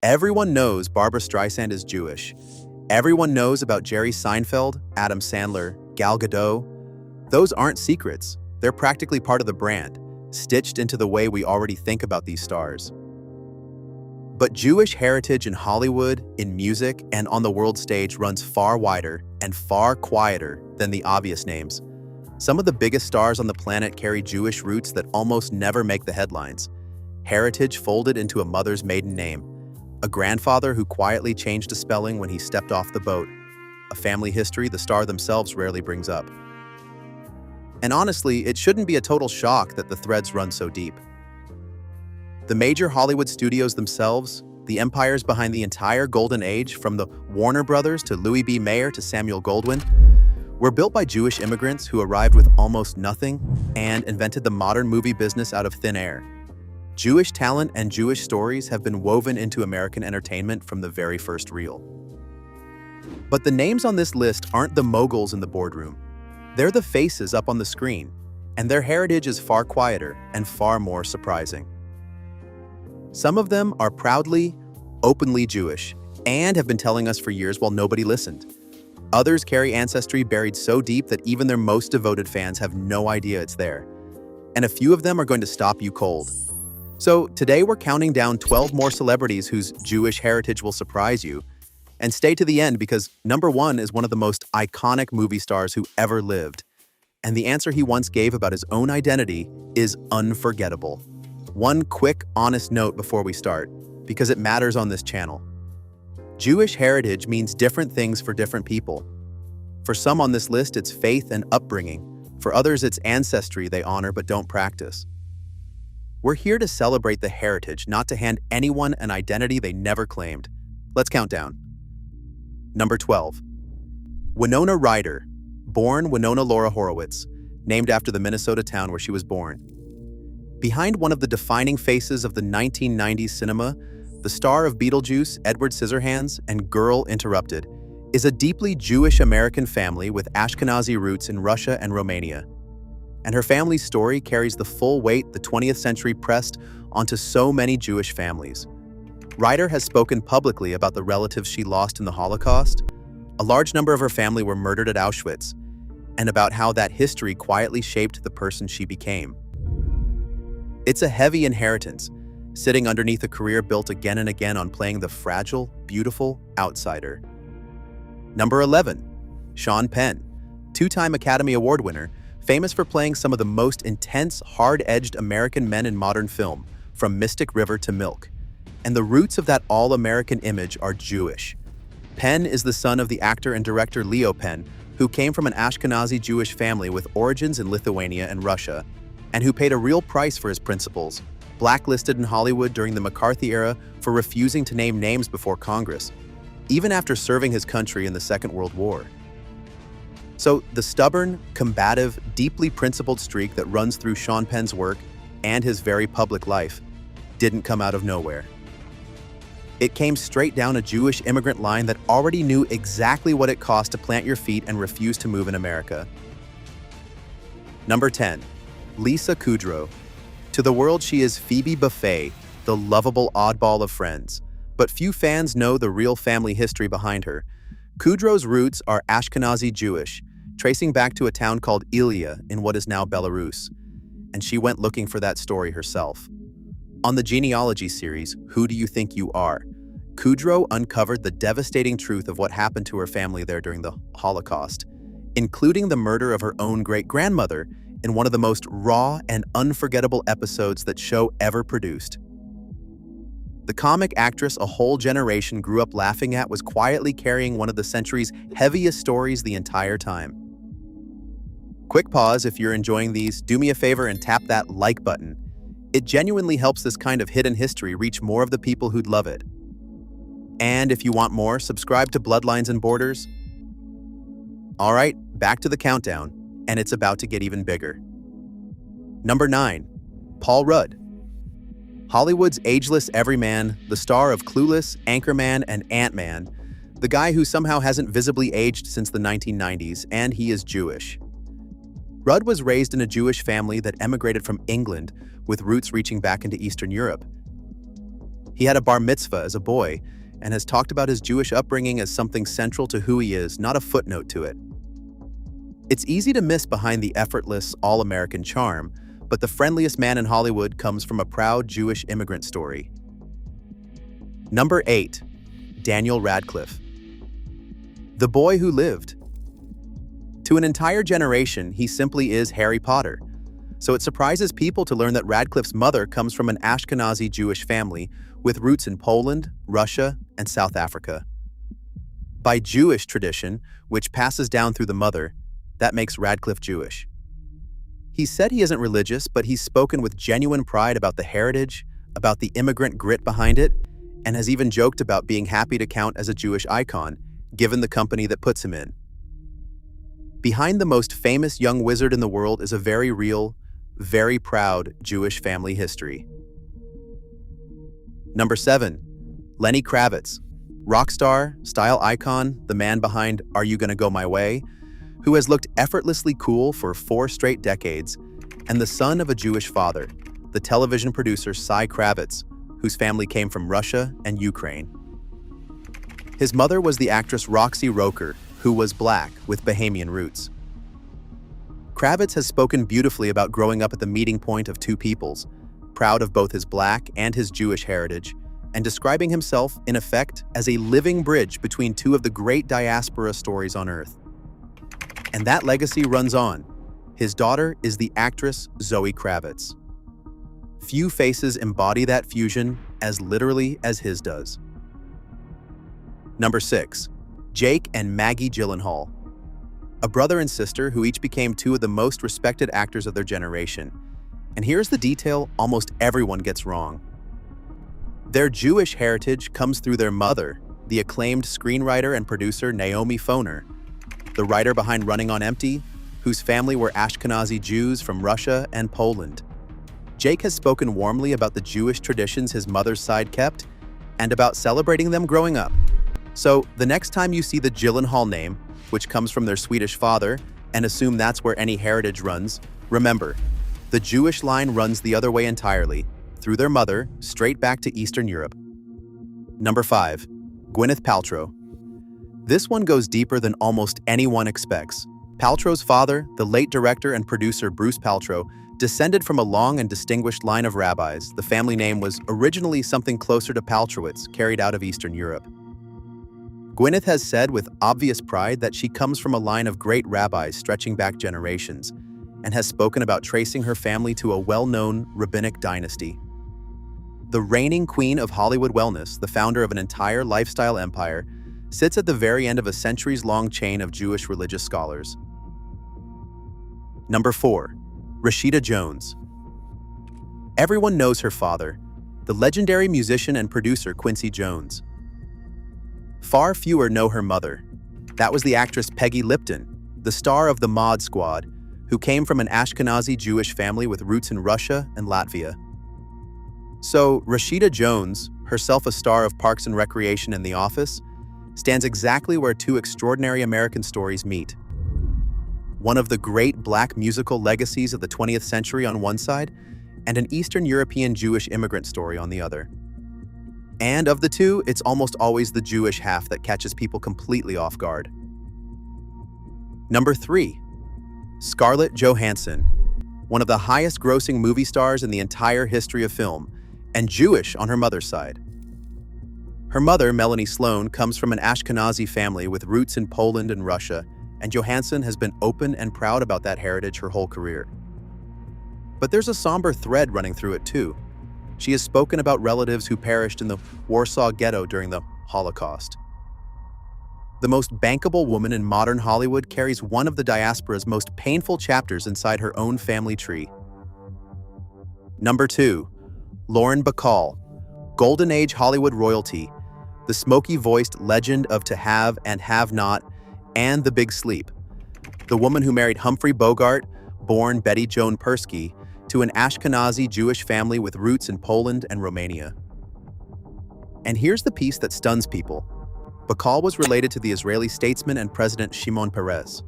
Everyone knows Barbra Streisand is Jewish. Everyone knows about Jerry Seinfeld, Adam Sandler, Gal Gadot. Those aren't secrets. They're practically part of the brand, stitched into the way we already think about these stars. But Jewish heritage in Hollywood, in music, and on the world stage runs far wider and far quieter than the obvious names. Some of the biggest stars on the planet carry Jewish roots that almost never make the headlines. Heritage folded into a mother's maiden name. A grandfather who quietly changed a spelling when he stepped off the boat. A family history the star themselves rarely brings up. And honestly, it shouldn't be a total shock that the threads run so deep. The major Hollywood studios themselves, the empires behind the entire golden age, from the Warner Brothers to Louis B. Mayer to Samuel Goldwyn, were built by Jewish immigrants who arrived with almost nothing and invented the modern movie business out of thin air. Jewish talent and Jewish stories have been woven into American entertainment from the very first reel. But the names on this list aren't the moguls in the boardroom. They're the faces up on the screen, and their heritage is far quieter and far more surprising. Some of them are proudly, openly Jewish, and have been telling us for years while nobody listened. Others carry ancestry buried so deep that even their most devoted fans have no idea it's there. And a few of them are going to stop you cold. So today we're counting down 12 more celebrities whose Jewish heritage will surprise you. And stay to the end because number one is one of the most iconic movie stars who ever lived. And the answer he once gave about his own identity is unforgettable. One quick, honest note before we start, because it matters on this channel. Jewish heritage means different things for different people. For some on this list, it's faith and upbringing. For others, it's ancestry they honor but don't practice. We're here to celebrate the heritage, not to hand anyone an identity they never claimed. Let's count down. Number 12. Winona Ryder, born Winona Laura Horowitz, named after the Minnesota town where she was born. Behind one of the defining faces of the 1990s cinema, the star of Beetlejuice, Edward Scissorhands, and Girl Interrupted, is a deeply Jewish-American family with Ashkenazi roots in Russia and Romania. And her family's story carries the full weight the 20th century pressed onto so many Jewish families. Ryder has spoken publicly about the relatives she lost in the Holocaust. A large number of her family were murdered at Auschwitz, and about how that history quietly shaped the person she became. It's a heavy inheritance, sitting underneath a career built again and again on playing the fragile, beautiful outsider. Number 11. Sean Penn, two-time Academy Award winner, famous for playing some of the most intense, hard-edged American men in modern film, from Mystic River to Milk. And the roots of that all-American image are Jewish. Penn is the son of the actor and director Leo Penn, who came from an Ashkenazi Jewish family with origins in Lithuania and Russia, and who paid a real price for his principles, blacklisted in Hollywood during the McCarthy era for refusing to name names before Congress, even after serving his country in the Second World War. So the stubborn, combative, deeply principled streak that runs through Sean Penn's work and his very public life didn't come out of nowhere. It came straight down a Jewish immigrant line that already knew exactly what it cost to plant your feet and refuse to move in America. Number 10. Lisa Kudrow. To the world, she is Phoebe Buffay, the lovable oddball of Friends. But few fans know the real family history behind her. Kudrow's roots are Ashkenazi Jewish, tracing back to a town called Ilya in what is now Belarus. And she went looking for that story herself. On the genealogy series, Who Do You Think You Are?, Kudrow uncovered the devastating truth of what happened to her family there during the Holocaust, including the murder of her own great-grandmother in one of the most raw and unforgettable episodes that show ever produced. The comic actress a whole generation grew up laughing at was quietly carrying one of the century's heaviest stories the entire time. Quick pause if you're enjoying these, do me a favor and tap that like button. It genuinely helps this kind of hidden history reach more of the people who'd love it. And if you want more, subscribe to Bloodlines and Borders. All right, back to the countdown, and it's about to get even bigger. Number 9. Paul Rudd. Hollywood's ageless everyman, the star of Clueless, Anchorman, and Ant-Man, the guy who somehow hasn't visibly aged since the 1990s, and he is Jewish. Rudd was raised in a Jewish family that emigrated from England with roots reaching back into Eastern Europe. He had a bar mitzvah as a boy and has talked about his Jewish upbringing as something central to who he is, not a footnote to it. It's easy to miss behind the effortless, all-American charm, but the friendliest man in Hollywood comes from a proud Jewish immigrant story. Number 8. Daniel Radcliffe. The boy who lived. To an entire generation, he simply is Harry Potter. So it surprises people to learn that Radcliffe's mother comes from an Ashkenazi Jewish family with roots in Poland, Russia, and South Africa. By Jewish tradition, which passes down through the mother, that makes Radcliffe Jewish. He said he isn't religious, but he's spoken with genuine pride about the heritage, about the immigrant grit behind it, and has even joked about being happy to count as a Jewish icon, given the company that puts him in. Behind the most famous young wizard in the world is a very real, very proud Jewish family history. Number 7. Lenny Kravitz. Rock star, style icon, the man behind Are You Gonna Go My Way, who has looked effortlessly cool for 4 straight decades, and the son of a Jewish father, the television producer Cy Kravitz, whose family came from Russia and Ukraine. His mother was the actress Roxy Roker, who was black with Bahamian roots. Kravitz has spoken beautifully about growing up at the meeting point of two peoples, proud of both his black and his Jewish heritage, and describing himself, in effect, as a living bridge between two of the great diaspora stories on Earth. And that legacy runs on. His daughter is the actress Zoe Kravitz. Few faces embody that fusion as literally as his does. Number 6. Jake and Maggie Gyllenhaal. A brother and sister who each became two of the most respected actors of their generation. And here's the detail almost everyone gets wrong. Their Jewish heritage comes through their mother, the acclaimed screenwriter and producer Naomi Foner, the writer behind Running on Empty, whose family were Ashkenazi Jews from Russia and Poland. Jake has spoken warmly about the Jewish traditions his mother's side kept and about celebrating them growing up. So, the next time you see the Gyllenhaal name, which comes from their Swedish father, and assume that's where any heritage runs, remember, the Jewish line runs the other way entirely, through their mother, straight back to Eastern Europe. Number 5. Gwyneth Paltrow. This one goes deeper than almost anyone expects. Paltrow's father, the late director and producer Bruce Paltrow, descended from a long and distinguished line of rabbis. The family name was originally something closer to Paltrowitz, carried out of Eastern Europe. Gwyneth has said with obvious pride that she comes from a line of great rabbis stretching back generations, and has spoken about tracing her family to a well-known rabbinic dynasty. The reigning queen of Hollywood wellness, the founder of an entire lifestyle empire, sits at the very end of a centuries-long chain of Jewish religious scholars. Number 4. Rashida Jones. Everyone knows her father, the legendary musician and producer Quincy Jones. Far fewer know her mother. That was the actress Peggy Lipton, the star of the Mod Squad, who came from an Ashkenazi Jewish family with roots in Russia and Latvia. So, Rashida Jones, herself a star of Parks and Recreation and The Office, stands exactly where two extraordinary American stories meet. One of the great black musical legacies of the 20th century on one side, and an Eastern European Jewish immigrant story on the other. And of the two, it's almost always the Jewish half that catches people completely off guard. Number 3. Scarlett Johansson, one of the highest-grossing movie stars in the entire history of film, and Jewish on her mother's side. Her mother, Melanie Sloan, comes from an Ashkenazi family with roots in Poland and Russia, and Johansson has been open and proud about that heritage her whole career. But there's a somber thread running through it too. She has spoken about relatives who perished in the Warsaw Ghetto during the Holocaust. The most bankable woman in modern Hollywood carries one of the diaspora's most painful chapters inside her own family tree. Number 2. Lauren Bacall, Golden Age Hollywood royalty, the smoky-voiced legend of To Have and Have Not, and The Big Sleep, the woman who married Humphrey Bogart, born Betty Joan Persky, to an Ashkenazi Jewish family with roots in Poland and Romania. And here's the piece that stuns people. Bacall was related to the Israeli statesman and President Shimon Peres.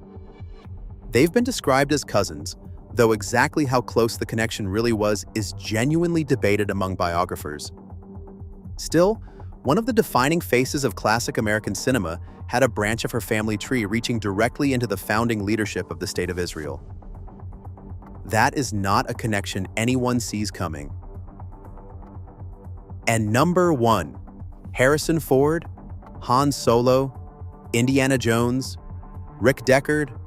They've been described as cousins, though exactly how close the connection really was is genuinely debated among biographers. Still, one of the defining faces of classic American cinema had a branch of her family tree reaching directly into the founding leadership of the State of Israel. That is not a connection anyone sees coming. And number 1, Harrison Ford, Han Solo, Indiana Jones, Rick Deckard.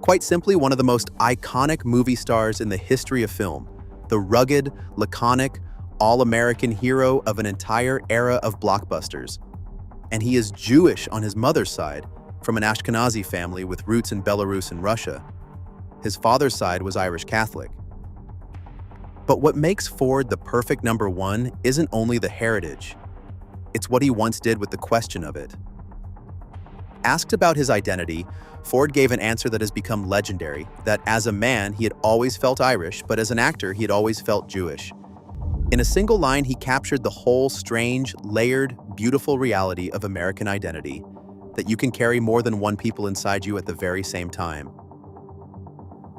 Quite simply, one of the most iconic movie stars in the history of film, the rugged, laconic, all-American hero of an entire era of blockbusters. And he is Jewish on his mother's side, from an Ashkenazi family with roots in Belarus and Russia. His father's side was Irish Catholic. But what makes Ford the perfect number 1 isn't only the heritage, it's what he once did with the question of it. Asked about his identity, Ford gave an answer that has become legendary, that as a man, he had always felt Irish, but as an actor, he had always felt Jewish. In a single line, he captured the whole strange, layered, beautiful reality of American identity, that you can carry more than one people inside you at the very same time.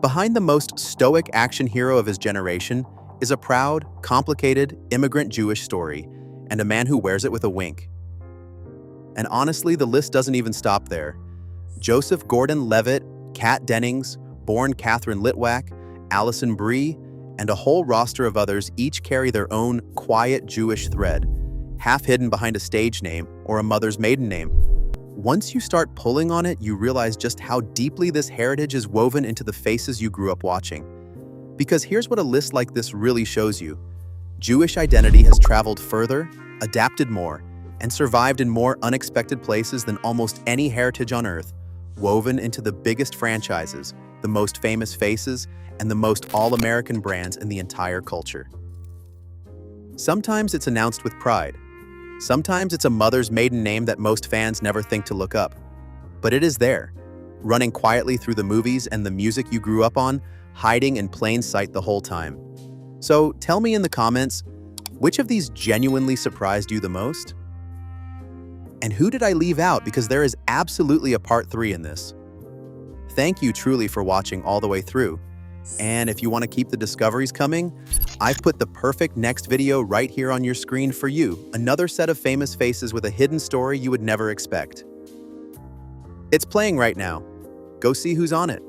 Behind the most stoic action hero of his generation is a proud, complicated, immigrant Jewish story, and a man who wears it with a wink. And honestly, the list doesn't even stop there. Joseph Gordon-Levitt, Kat Dennings, born Catherine Litwack, Alison Brie, and a whole roster of others each carry their own quiet Jewish thread, half hidden behind a stage name or a mother's maiden name. Once you start pulling on it, you realize just how deeply this heritage is woven into the faces you grew up watching. Because here's what a list like this really shows you. Jewish identity has traveled further, adapted more, and survived in more unexpected places than almost any heritage on Earth, woven into the biggest franchises, the most famous faces, and the most all-American brands in the entire culture. Sometimes it's announced with pride. Sometimes it's a mother's maiden name that most fans never think to look up. But it is there, running quietly through the movies and the music you grew up on, hiding in plain sight the whole time. So tell me in the comments, which of these genuinely surprised you the most? And who did I leave out, because there is absolutely a part 3 in this. Thank you truly for watching all the way through. And if you want to keep the discoveries coming, I've put the perfect next video right here on your screen for you, another set of famous faces with a hidden story you would never expect. It's playing right now. Go see who's on it.